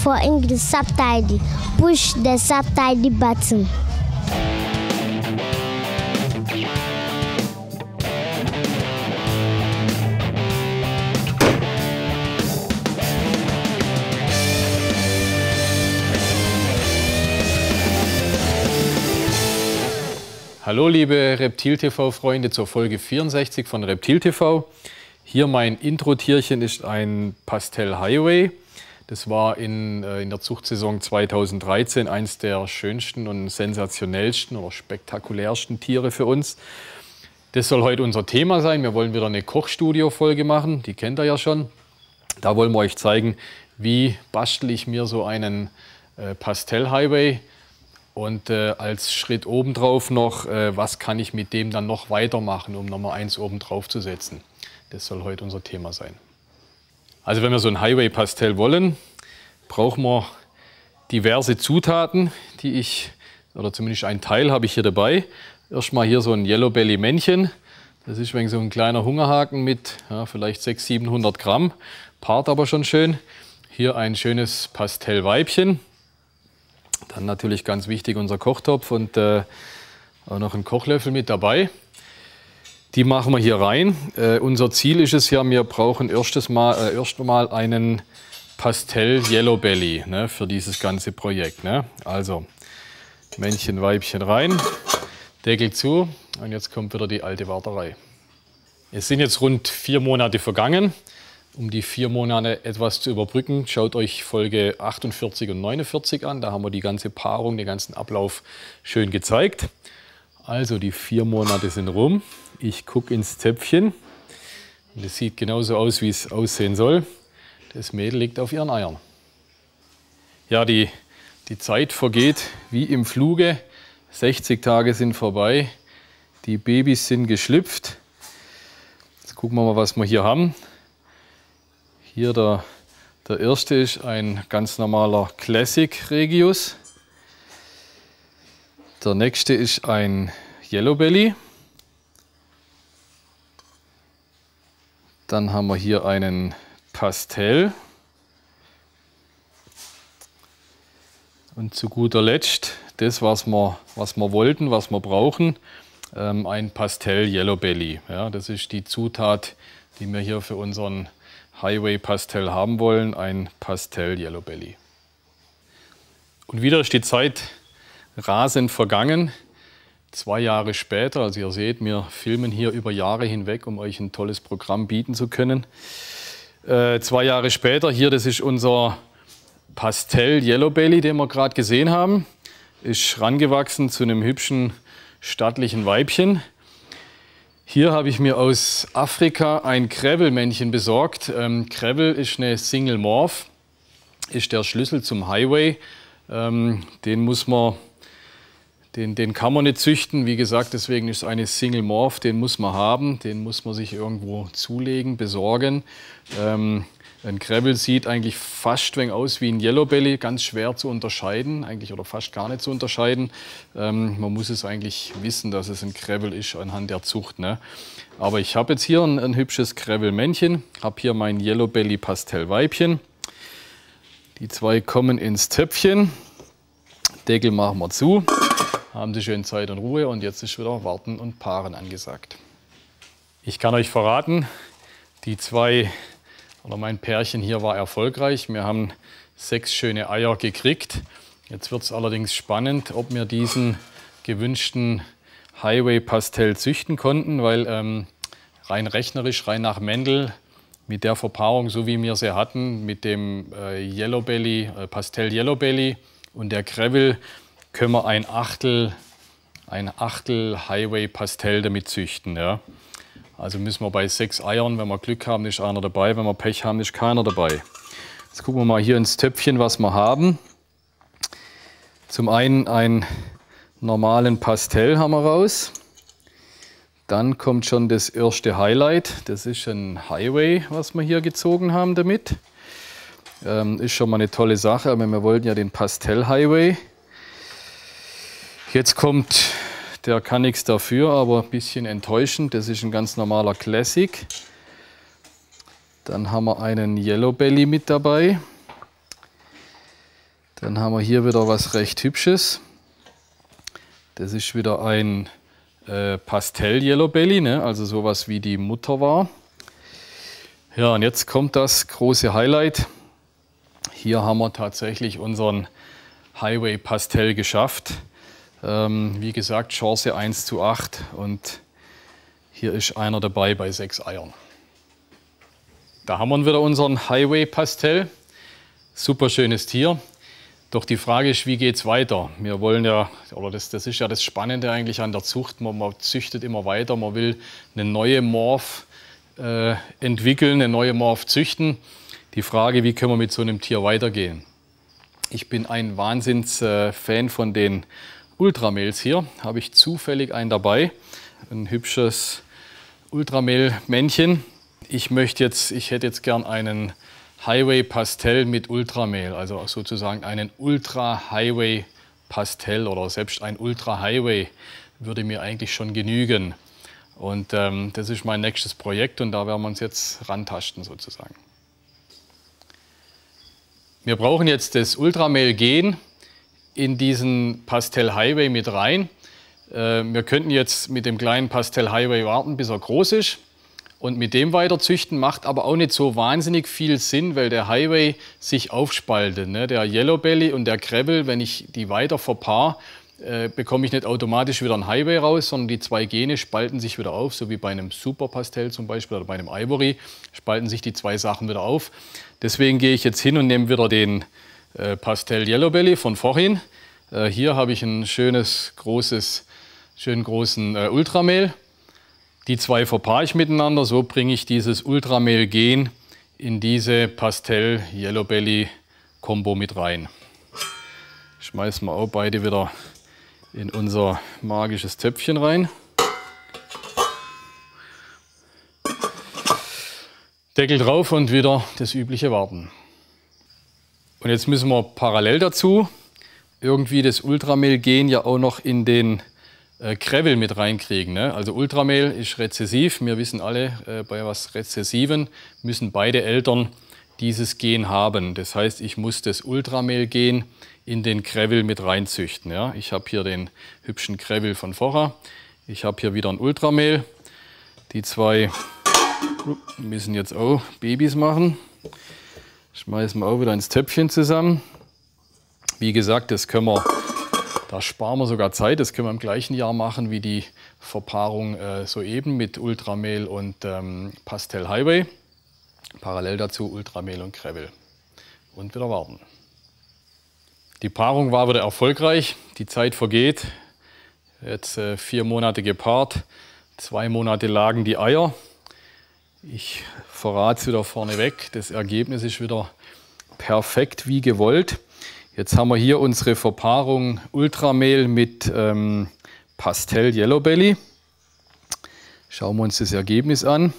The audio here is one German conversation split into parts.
for English subtitle. Push the subtitle button. Hallo liebe Reptil-TV-Freunde zur Folge 64 von Reptil-TV. Hier mein Intro-Tierchen ist ein Pastel Highway. Das war in der Zuchtsaison 2013 eines der schönsten und sensationellsten oder spektakulärsten Tiere für uns. Das soll heute unser Thema sein. Wir wollen wieder eine Kochstudio-Folge machen, die kennt ihr ja schon. Da wollen wir euch zeigen, wie bastel ich mir so einen Pastel Highway. Und als Schritt obendrauf noch, was kann ich mit dem dann noch weitermachen, um nochmal eins obendrauf zu setzen. Das soll heute unser Thema sein. Also wenn wir so ein Highway Pastel wollen, brauchen wir diverse Zutaten, oder zumindest einen Teil habe ich hier dabei. Erstmal hier so ein Yellow Belly Männchen. Das ist so ein kleiner Hungerhaken mit vielleicht 600-700 Gramm. Paart aber schon schön. Hier ein schönes Pastel Weibchen. Dann natürlich ganz wichtig unser Kochtopf und auch noch ein Kochlöffel mit dabei. Die machen wir hier rein. Unser Ziel ist es ja, wir brauchen erst mal einen Pastel Yellow Belly, ne, für dieses ganze Projekt. Ne? Also Männchen, Weibchen rein, Deckel zu und jetzt kommt wieder die alte Warterei. Es sind jetzt rund 4 Monate vergangen. Um die 4 Monate etwas zu überbrücken, schaut euch Folge 48 und 49 an. Da haben wir die ganze Paarung, den ganzen Ablauf schön gezeigt. Also die 4 Monate sind rum. Ich gucke ins Zäpfchen. Und es sieht genauso aus, wie es aussehen soll. Das Mädel liegt auf ihren Eiern. Ja, die Zeit vergeht wie im Fluge. 60 Tage sind vorbei. Die Babys sind geschlüpft. Jetzt gucken wir mal, was wir hier haben. Hier der erste ist ein ganz normaler Classic Regius. Der nächste ist ein Yellow Belly. Dann haben wir hier einen Pastel. Und zu guter Letzt das, was wir wollten, was wir brauchen, ein Pastel Yellow Belly. Ja, das ist die Zutat, die wir hier für unseren Highway Pastel haben wollen, ein Pastel Yellow Belly. Und wieder ist die Zeit rasend vergangen. 2 Jahre später, also ihr seht, wir filmen hier über Jahre hinweg, um euch ein tolles Programm bieten zu können. 2 Jahre später, hier, das ist unser Pastel Yellow Belly, den wir gerade gesehen haben. Ist rangewachsen zu einem hübschen, stattlichen Weibchen. Hier habe ich mir aus Afrika ein Gravel-Männchen besorgt. Gravel ist eine Single Morph, ist der Schlüssel zum Highway. Den kann man nicht züchten, wie gesagt, deswegen ist es eine Single Morph, den muss man haben, den muss man sich irgendwo zulegen, besorgen. Ein Gravel sieht eigentlich fast aus wie ein Yellow Belly, ganz schwer zu unterscheiden, eigentlich oder fast gar nicht zu unterscheiden. Man muss es eigentlich wissen, dass es ein Gravel ist anhand der Zucht. Ne? Aber ich habe jetzt hier ein hübsches Gravel-Männchen, habe hier mein Yellow Belly Pastel Weibchen. Die 2 kommen ins Töpfchen. Deckel machen wir zu, haben Sie schön Zeit und Ruhe und jetzt ist wieder Warten und Paaren angesagt. Ich kann euch verraten, mein Pärchen hier war erfolgreich. Wir haben 6 schöne Eier gekriegt. Jetzt wird es allerdings spannend, ob wir diesen gewünschten Highway Pastel züchten konnten, weil rein rechnerisch, rein nach Mendel, mit der Verpaarung, so wie wir sie hatten, mit dem Yellow Belly, Pastel Yellow Belly und der Gravel, können wir ein Achtel Highway Pastel damit züchten. Ja. Also müssen wir bei 6 Eiern, wenn wir Glück haben, ist einer dabei, wenn wir Pech haben, ist keiner dabei. Jetzt gucken wir mal hier ins Töpfchen, was wir haben. Zum einen einen normalen Pastel haben wir raus. Dann kommt schon das erste Highlight. Das ist ein Highway, was wir hier gezogen haben damit. Ist schon mal eine tolle Sache, aber wir wollten ja den Pastel Highway. Jetzt kommt, der kann nichts dafür, aber ein bisschen enttäuschend. Das ist ein ganz normaler Classic. Dann haben wir einen Yellow Belly mit dabei. Dann haben wir hier wieder was recht Hübsches. Das ist wieder ein Pastell Yellow Belly, ne? Also sowas wie die Mutter war. Ja, und jetzt kommt das große Highlight. Hier haben wir tatsächlich unseren Highway Pastell geschafft. Wie gesagt, Chance 1:8 und hier ist einer dabei bei 6 Eiern. Da haben wir wieder unseren Highway Pastell. Super schönes Tier. Doch die Frage ist, wie geht es weiter? Wir wollen ja, oder das ist ja das Spannende eigentlich an der Zucht, man züchtet immer weiter, man will eine neue Morph entwickeln, eine neue Morph züchten. Die Frage, wie können wir mit so einem Tier weitergehen? Ich bin ein Wahnsinns-Fan von den Ultramales hier. Habe ich zufällig einen dabei, ein hübsches Ultramel-Männchen. Ich hätte jetzt gern einen Highway Pastell mit Ultramel, also sozusagen einen Ultra Highway Pastell oder selbst ein Ultra Highway würde mir eigentlich schon genügen. Und das ist mein nächstes Projekt und da werden wir uns jetzt rantasten sozusagen. Wir brauchen jetzt das Ultramel Gen in diesen Pastell Highway mit rein. Wir könnten jetzt mit dem kleinen Pastell Highway warten, bis er groß ist. Und mit dem weiter züchten macht aber auch nicht so wahnsinnig viel Sinn, weil der Highway sich aufspaltet. Ne? Der Yellow Belly und der Gravel, wenn ich die weiter verpaare, bekomme ich nicht automatisch wieder ein Highway raus, sondern die zwei Gene spalten sich wieder auf, so wie bei einem Super Pastell zum Beispiel oder bei einem Ivory, spalten sich die zwei Sachen wieder auf. Deswegen gehe ich jetzt hin und nehme wieder den Pastell Yellow Belly von vorhin. Hier habe ich ein schönen großen Ultramel. Die zwei verpaare ich miteinander, so bringe ich dieses Ultramel-Gen in diese Pastell Yellow Belly Kombo mit rein. Schmeißen wir auch beide wieder in unser magisches Töpfchen rein. Deckel drauf und wieder das übliche Warten. Und jetzt müssen wir parallel dazu irgendwie das Ultramel-Gen ja auch noch in den Gravel mit reinkriegen. Ne? Also Ultramel ist rezessiv. Wir wissen alle, bei was Rezessiven müssen beide Eltern dieses Gen haben. Das heißt, ich muss das Ultramel-Gen in den Gravel mit reinzüchten. Ja? Ich habe hier den hübschen Gravel von vorher. Ich habe hier wieder ein Ultramel. Die zwei müssen jetzt auch Babys machen. Schmeißen wir auch wieder ins Töpfchen zusammen. Wie gesagt, da sparen wir sogar Zeit. Das können wir im gleichen Jahr machen wie die Verpaarung soeben mit Ultramel und Pastell Highway. Parallel dazu Ultramel und Gravel. Und wieder warten. Die Paarung war wieder erfolgreich. Die Zeit vergeht. Jetzt 4 Monate gepaart. 2 Monate lagen die Eier. Ich verrate es wieder vorneweg. Das Ergebnis ist wieder perfekt wie gewollt. Jetzt haben wir hier unsere Verpaarung Ultramel mit Pastell Yellow Belly. Schauen wir uns das Ergebnis an.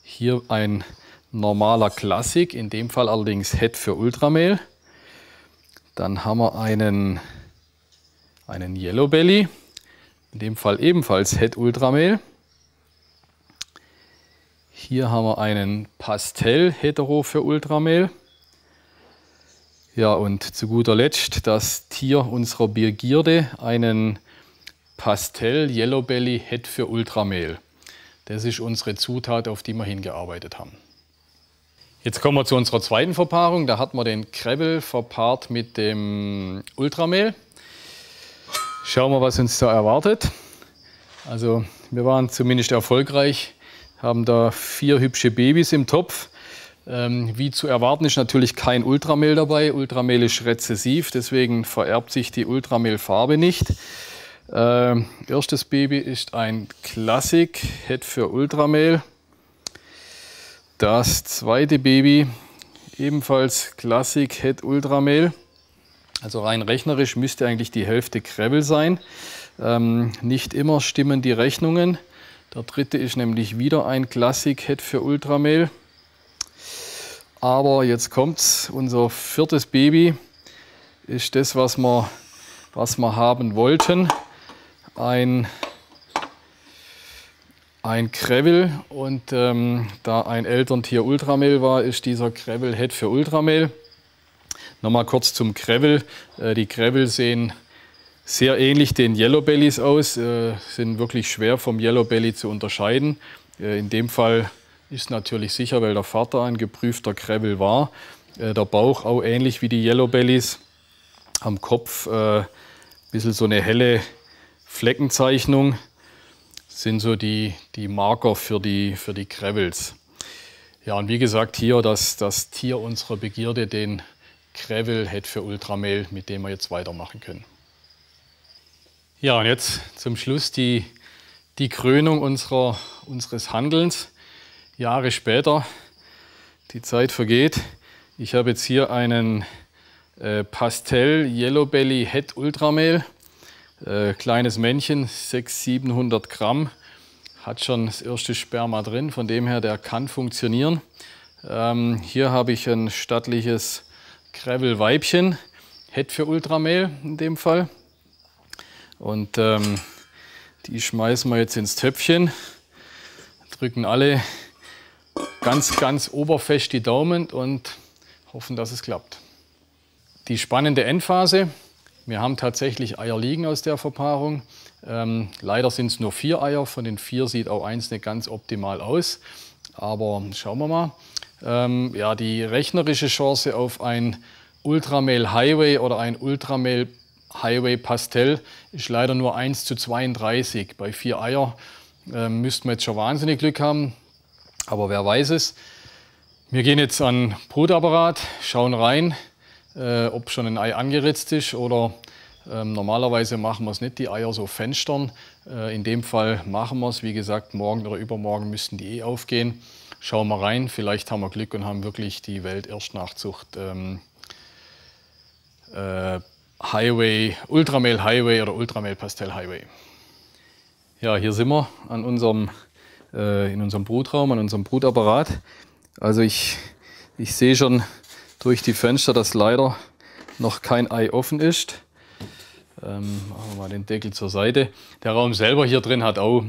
Hier ein normaler Classic, in dem Fall allerdings Het für Ultramel. Dann haben wir einen Yellow Belly, in dem Fall ebenfalls Het Ultramel. Hier haben wir einen Pastell Hetero für Ultramel. Ja, und zu guter Letzt das Tier unserer Begierde, einen Pastell Yellow Belly Het für Ultramel. Das ist unsere Zutat, auf die wir hingearbeitet haben. Jetzt kommen wir zu unserer zweiten Verpaarung. Da hat man den Gravel verpaart mit dem Ultramel. Schauen wir, was uns da erwartet. Also wir waren zumindest erfolgreich, haben da 4 hübsche Babys im Topf. Wie zu erwarten ist natürlich kein Ultramel dabei. Ultramel ist rezessiv, deswegen vererbt sich die Ultramel-Farbe nicht. Erstes Baby ist ein Classic Het für Ultramel. Das zweite Baby ebenfalls Classic Het Ultramel. Also rein rechnerisch müsste eigentlich die Hälfte Gravel sein. Nicht immer stimmen die Rechnungen. Der dritte ist nämlich wieder ein Classic Het für Ultramel. Aber jetzt kommt's, unser 4. Baby ist das, was wir haben wollten. Ein Gravel und da ein Elterntier Ultramel war, ist dieser Gravel Het für Ultramel. Nochmal kurz zum Gravel. Die Gravel sehen sehr ähnlich den Yellow Bellies aus, sind wirklich schwer vom Yellow Belly zu unterscheiden. In dem Fall ist natürlich sicher, weil der Vater ein geprüfter Gravel war. Der Bauch auch ähnlich wie die Yellow Bellies. Am Kopf ein bisschen so eine helle Fleckenzeichnung. Das sind so die Marker für die Gravels. Ja, und wie gesagt, hier das Tier unserer Begierde, den Gravel Het für Ultramale, mit dem wir jetzt weitermachen können. Ja, und jetzt zum Schluss die Krönung unseres Handelns. Jahre später, die Zeit vergeht. Ich habe jetzt hier einen Pastell Yellow Belly Het Ultramale. Kleines Männchen, 600-700 Gramm. Hat schon das erste Sperma drin, von dem her, der kann funktionieren. Hier habe ich ein stattliches Gravel-Weibchen, Het für Ultramale in dem Fall. Und die schmeißen wir jetzt ins Töpfchen, drücken alle ganz oberfest die Daumen und hoffen, dass es klappt. Die spannende Endphase. Wir haben tatsächlich Eier liegen aus der Verpaarung. Leider sind es nur 4 Eier, von den 4 sieht auch eins nicht ganz optimal aus. Aber schauen wir mal. Ja, die rechnerische Chance auf ein Ultramale Highway oder ein Ultramale Highway Pastell ist leider nur 1:32. Bei 4 Eier müssten wir jetzt schon wahnsinnig Glück haben, aber wer weiß es. Wir gehen jetzt an den Brutapparat, schauen rein, ob schon ein Ei angeritzt ist oder normalerweise machen wir es nicht, die Eier so fenstern. In dem Fall machen wir es, wie gesagt, morgen oder übermorgen müssten die eh aufgehen. Schauen wir rein, vielleicht haben wir Glück und haben wirklich die Welterstnachzucht Highway, Ultramale Highway oder Ultramale Pastell Highway. Ja, hier sind wir an in unserem Brutraum, an unserem Brutapparat. Also ich sehe schon durch die Fenster, dass leider noch kein Ei offen ist. Machen wir mal den Deckel zur Seite. Der Raum selber hier drin hat auch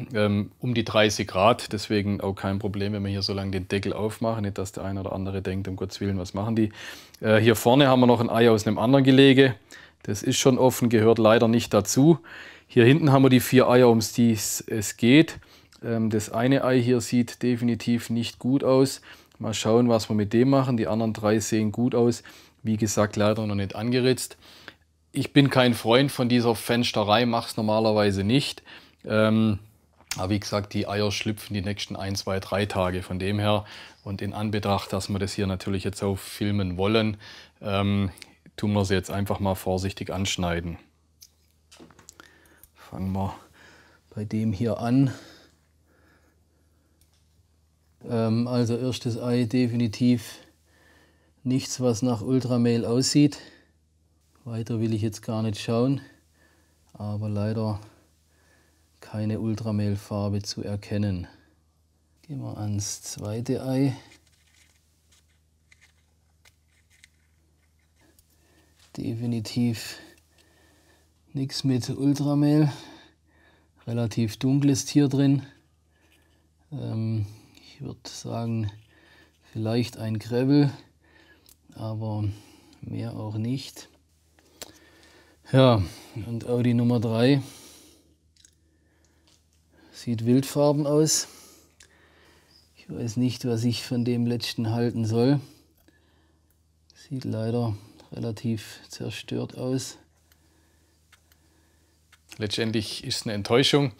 um die 30 Grad, deswegen auch kein Problem, wenn wir hier so lange den Deckel aufmachen. Nicht, dass der eine oder andere denkt, um Gottes Willen, was machen die. Hier vorne haben wir noch ein Ei aus einem anderen Gelege. Das ist schon offen, gehört leider nicht dazu. Hier hinten haben wir die 4 Eier, um die es geht. Das eine Ei hier sieht definitiv nicht gut aus. Mal schauen, was wir mit dem machen. Die anderen 3 sehen gut aus. Wie gesagt, leider noch nicht angeritzt. Ich bin kein Freund von dieser Fensterei, mache es normalerweise nicht. Aber wie gesagt, die Eier schlüpfen die nächsten 1, 2, 3 Tage. Von dem her und in Anbetracht, dass wir das hier natürlich jetzt auch filmen wollen, tun wir sie jetzt einfach mal vorsichtig anschneiden. Fangen wir bei dem hier an. Also erstes Ei definitiv nichts, was nach Ultramale aussieht. Weiter will ich jetzt gar nicht schauen, aber leider keine Ultramale-Farbe zu erkennen. Gehen wir ans zweite Ei. Definitiv nichts mit Ultramale. Relativ dunkles Tier drin. Ich würde sagen, vielleicht ein Gravel, aber mehr auch nicht. Ja, und auch die Nummer 3 sieht wildfarben aus. Ich weiß nicht, was ich von dem letzten halten soll. Sieht leider relativ zerstört aus. Letztendlich ist es eine Enttäuschung,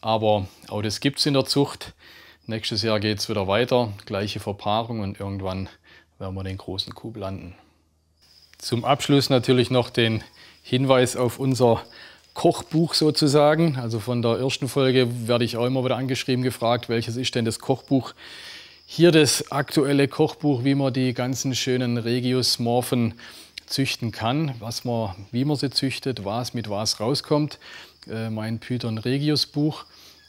aber auch das gibt es in der Zucht. Nächstes Jahr geht es wieder weiter, gleiche Verpaarung und irgendwann werden wir den großen Coup landen. Zum Abschluss natürlich noch den Hinweis auf unser Kochbuch sozusagen. Also von der ersten Folge werde ich auch immer wieder angeschrieben, gefragt, welches ist denn das Kochbuch. Hier das aktuelle Kochbuch, wie man die ganzen schönen Regius-Morphen züchten kann, wie man sie züchtet, was mit was rauskommt. Mein Python Regius Buch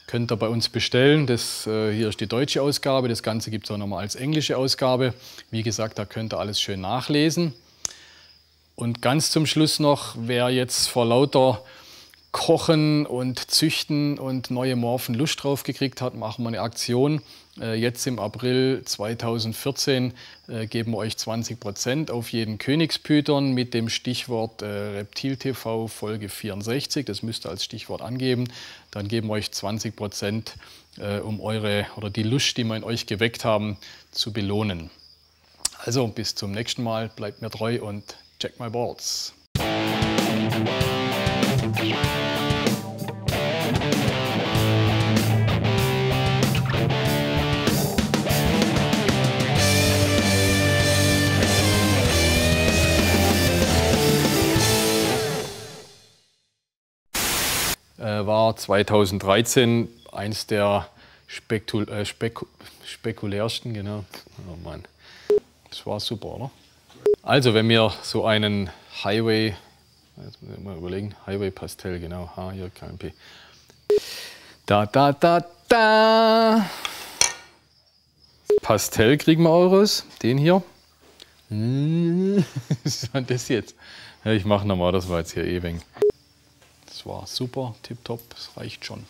könnt ihr bei uns bestellen. Das hier ist die deutsche Ausgabe, das Ganze gibt es auch nochmal als englische Ausgabe. Wie gesagt, da könnt ihr alles schön nachlesen. Und ganz zum Schluss noch, wer jetzt vor lauter Kochen und Züchten und neue Morphen Lust drauf gekriegt hat, machen wir eine Aktion. Jetzt im April 2014 geben wir euch 20% auf jeden Königspython mit dem Stichwort ReptilTV Folge 64. Das müsst ihr als Stichwort angeben. Dann geben wir euch 20%, um die Lust, die wir in euch geweckt haben, zu belohnen. Also bis zum nächsten Mal, bleibt mir treu und check my boards. War 2013 eins der spekulärsten, genau. Oh Mann. Das war super, oder? Also, wenn wir so einen Highway, jetzt muss ich mal überlegen, Highway Pastell, genau, H hier, KMP. Da. Pastell kriegen wir auch raus, den hier. Was war das jetzt? Ja, ich mache nochmal, das war jetzt hier ewig. Das war super, tipptopp, das reicht schon.